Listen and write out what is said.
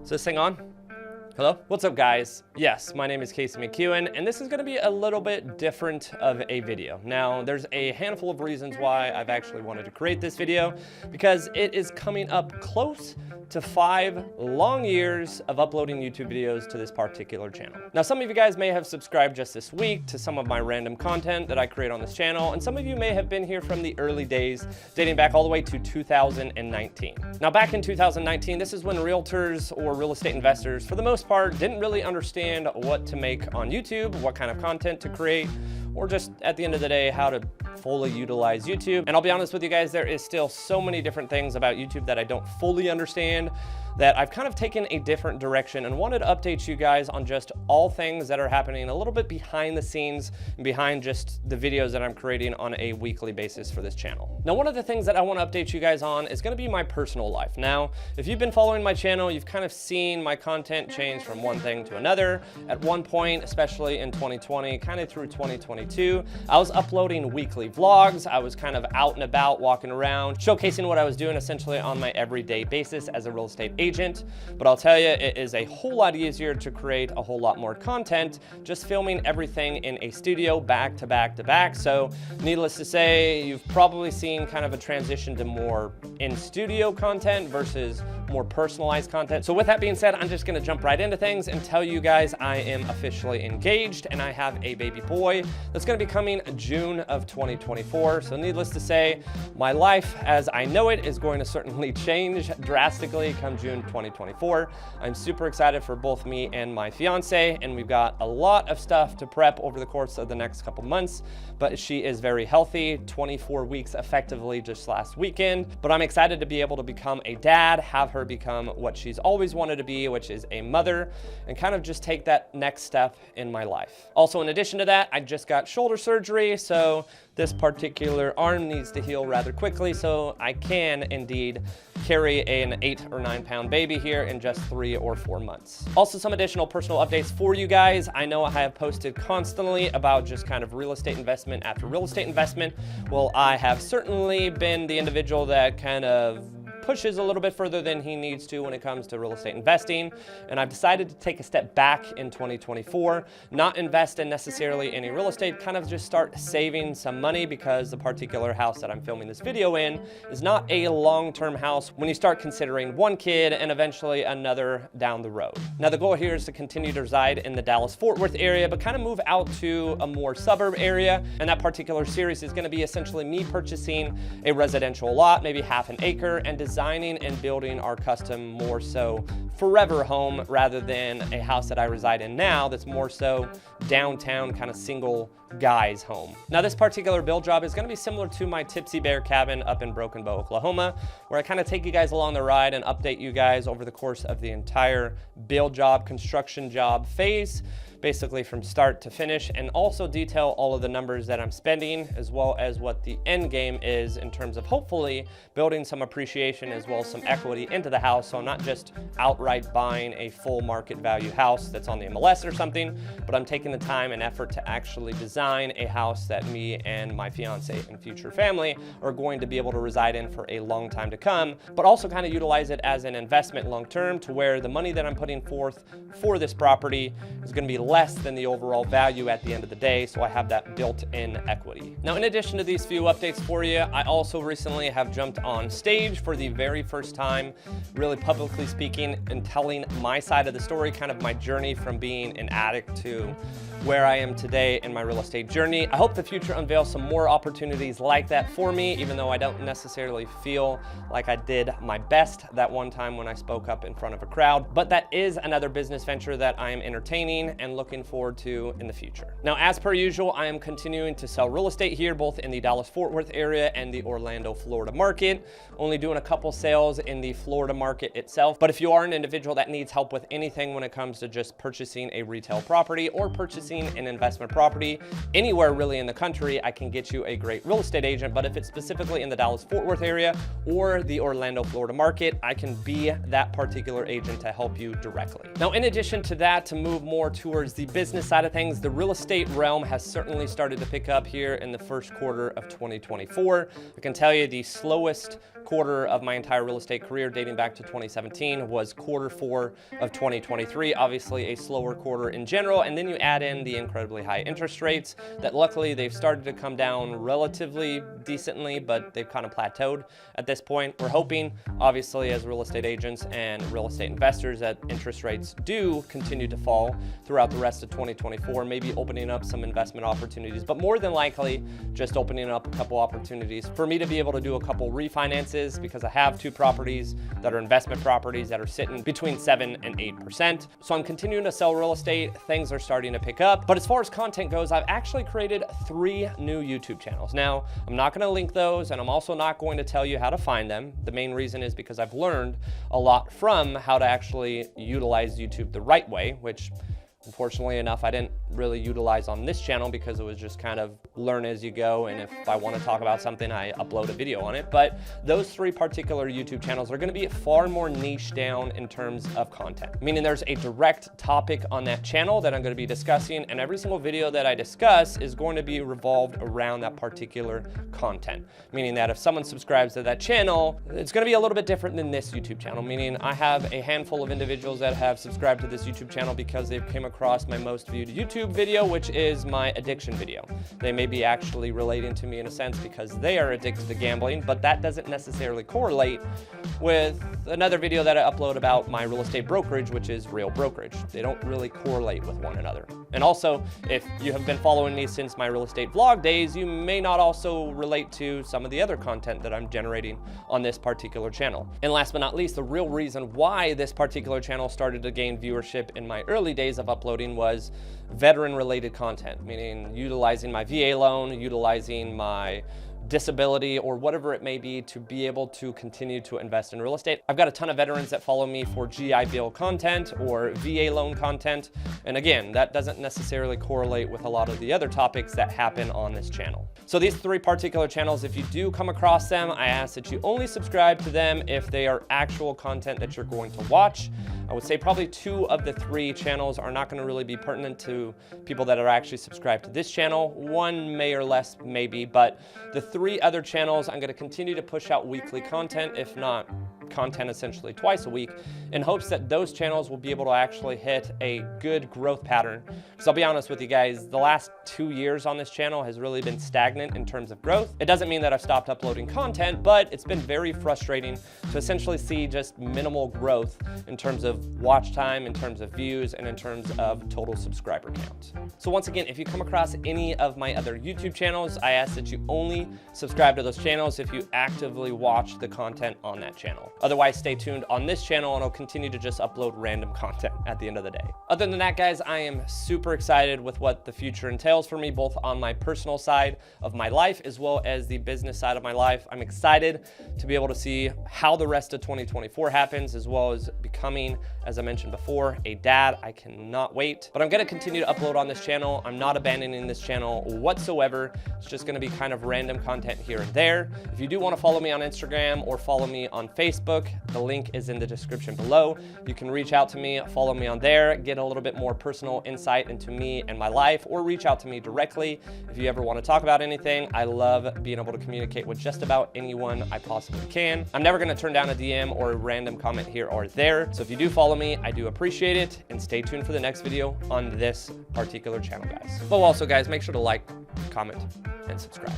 Is this thing on? Hello? What's up, guys? Yes, my name is McKeown, and this is gonna be a little bit different of a video. Now, there's a handful of reasons why I've actually wanted to create this video, because it is coming up close to 5 long years of uploading YouTube videos to this particular channel. Now, some of you guys may have subscribed just this week to some of my random content that I create on this channel, and some of you may have been here from the early days, dating back all the way to 2019. Now, back in 2019, this is when realtors or real estate investors, for the most part, didn't really understand what to make on YouTube, what kind of content to create, or just at the end of the day, how to fully utilize YouTube. And I'll be honest with you guys, there is still so many different things about YouTube that I don't fully understand, that I've kind of taken a different direction and wanted to update you guys on just all things that are happening a little bit behind the scenes and behind just the videos that I'm creating on a weekly basis for this channel. Now, one of the things that I want to update you guys on is going to be my personal life. Now, if you've been following my channel, you've kind of seen my content change from one thing to another. At one point, especially in 2020, kind of through 2022, I was uploading weekly vlogs. I was kind of out and about, walking around, showcasing what I was doing essentially on my everyday basis as a real estate agent. But I'll tell you, it is a whole lot easier to create a whole lot more content just filming everything in a studio back to back to back. So needless to say, you've probably seen kind of a transition to more in-studio content versus more personalized content. So with that being said, I'm just gonna jump right into things and tell you guys I am officially engaged and I have a baby boy that's gonna be coming June of 2024. So needless to say, my life as I know it is going to certainly change drastically come June 2024. I'm super excited for both me and my fiance, and we've got a lot of stuff to prep over the course of the next couple months, but she is very healthy, 24 weeks effectively just last weekend. But I'm excited to be able to become a dad, have her become what she's always wanted to be, which is a mother, and kind of just take that next step in my life. Also, in addition to that, I just got shoulder surgery, so this particular arm needs to heal rather quickly, so I can indeed carry an 8 or 9 pound baby here in just 3 or 4 months. Also, some additional personal updates for you guys. I know I have posted constantly about just kind of real estate investment after real estate investment. Well, I have certainly been the individual that kind of pushes a little bit further than he needs to when it comes to real estate investing. And I've decided to take a step back in 2024, not invest in necessarily any real estate, kind of just start saving some money, because the particular house that I'm filming this video in is not a long-term house when you start considering one kid and eventually another down the road. Now, the goal here is to continue to reside in the Dallas-Fort Worth area, but kind of move out to a more suburb area. And that particular series is going to be essentially me purchasing a residential lot, maybe half an acre, and designing and building our custom, more so forever home, rather than a house that I reside in now that's more so downtown, kind of single guy's home. Now, this particular build job is going to be similar to my Tipsy Bear cabin up in Broken Bow, Oklahoma, where I kind of take you guys along the ride and update you guys over the course of the entire build job, construction job phase, basically from start to finish, and also detail all of the numbers that I'm spending, as well as what the end game is in terms of hopefully building some appreciation as well as some equity into the house. So I'm not just outright buying a full market value house that's on the MLS or something, but I'm taking the time and effort to actually design a house that me and my fiance and future family are going to be able to reside in for a long time to come, but also kind of utilize it as an investment long term, to where the money that I'm putting forth for this property is going to be less than the overall value at the end of the day, so I have that built-in equity. Now, in addition to these few updates for you, I also recently have jumped on stage for the very first time, really publicly speaking and telling my side of the story, kind of my journey from being an addict to where I am today in my real estate journey. I hope the future unveils some more opportunities like that for me, even though I don't necessarily feel like I did my best that one time when I spoke up in front of a crowd. But that is another business venture that I am entertaining and looking forward to in the future. Now, as per usual, I am continuing to sell real estate here, both in the Dallas-Fort Worth area and the Orlando, Florida market. Only doing a couple sales in the Florida market itself. But if you are an individual that needs help with anything when it comes to just purchasing a retail property or purchasing an investment property anywhere really in the country, I can get you a great real estate agent. But if it's specifically in the Dallas-Fort Worth area or the Orlando, Florida market, I can be that particular agent to help you directly. Now, in addition to that, to move more towards towards the business side of things, the real estate realm has certainly started to pick up here in the first quarter of 2024. I can tell you the slowest quarter of my entire real estate career dating back to 2017 was quarter 4 of 2023. Obviously a slower quarter in general, and then you add in the incredibly high interest rates that luckily they've started to come down relatively decently, but they've kind of plateaued at this point. We're hoping, obviously, as real estate agents and real estate investors, that interest rates do continue to fall throughout the rest of 2024, maybe opening up some investment opportunities, but more than likely just opening up a couple opportunities for me to be able to do a couple refinances, because I have 2 properties that are investment properties that are sitting between 7 and 8%. So I'm continuing to sell real estate. Things are starting to pick up. But as far as content goes, I've actually created 3 new YouTube channels. Now, I'm not going to link those, and I'm also not going to tell you how to find them. The main reason is because I've learned a lot from how to actually utilize YouTube the right way, which unfortunately enough, I didn't really utilize on this channel because it was just kind of learn as you go. And if I want to talk about something, I upload a video on it. But those 3 particular YouTube channels are going to be far more niche down in terms of content, meaning there's a direct topic on that channel that I'm going to be discussing. And every single video that I discuss is going to be revolved around that particular content, meaning that if someone subscribes to that channel, it's going to be a little bit different than this YouTube channel, meaning I have a handful of individuals that have subscribed to this YouTube channel because they've came across my most viewed YouTube video, which is my addiction video. They may be actually relating to me in a sense because they are addicted to gambling, but that doesn't necessarily correlate with another video that I upload about my real estate brokerage, which is Real Brokerage. They don't really correlate with one another. And also, if you have been following me since my real estate vlog days, you may not also relate to some of the other content that I'm generating on this particular channel. And last but not least, the real reason why this particular channel started to gain viewership in my early days of uploading was veteran related content, meaning utilizing my VA loan, utilizing my disability or whatever it may be to be able to continue to invest in real estate. I've got a ton of veterans that follow me for GI Bill content or VA loan content. And again, that doesn't necessarily correlate with a lot of the other topics that happen on this channel. So these 3 particular channels, if you do come across them, I ask that you only subscribe to them if they are actual content that you're going to watch. I would say probably 2 of the 3 channels are not going to really be pertinent to people that are actually subscribed to this channel. 1 may or less maybe, but the 3 other channels, I'm going to continue to push out weekly content, if not content essentially twice a week, in hopes that those channels will be able to actually hit a good growth pattern. Because I'll be honest with you guys, the last 2 years on this channel has really been stagnant in terms of growth. It doesn't mean that I've stopped uploading content, but it's been very frustrating to essentially see just minimal growth in terms of watch time, in terms of views, and in terms of total subscriber count. So once again, if you come across any of my other YouTube channels, I ask that you only subscribe to those channels if you actively watch the content on that channel. Otherwise, stay tuned on this channel and I'll continue to just upload random content at the end of the day. Other than that, guys, I am super excited with what the future entails for me, both on my personal side of my life as well as the business side of my life. I'm excited to be able to see how the rest of 2024 happens, as well as becoming, as I mentioned before, a dad. I cannot wait, but I'm going to continue to upload on this channel. I'm not abandoning this channel whatsoever. It's just going to be kind of random content here and there. If you do want to follow me on Instagram or follow me on Facebook, the link is in the description below. You can reach out to me, follow me on there, get a little bit more personal insight into me and my life, or reach out to me directly if you ever want to talk about anything. I love being able to communicate with just about anyone I possibly can. I'm never going to turn down a DM or a random comment here or there. So if you do follow me, I do appreciate it, and stay tuned for the next video on this particular channel, guys. But also, guys, make sure to like, comment, and subscribe.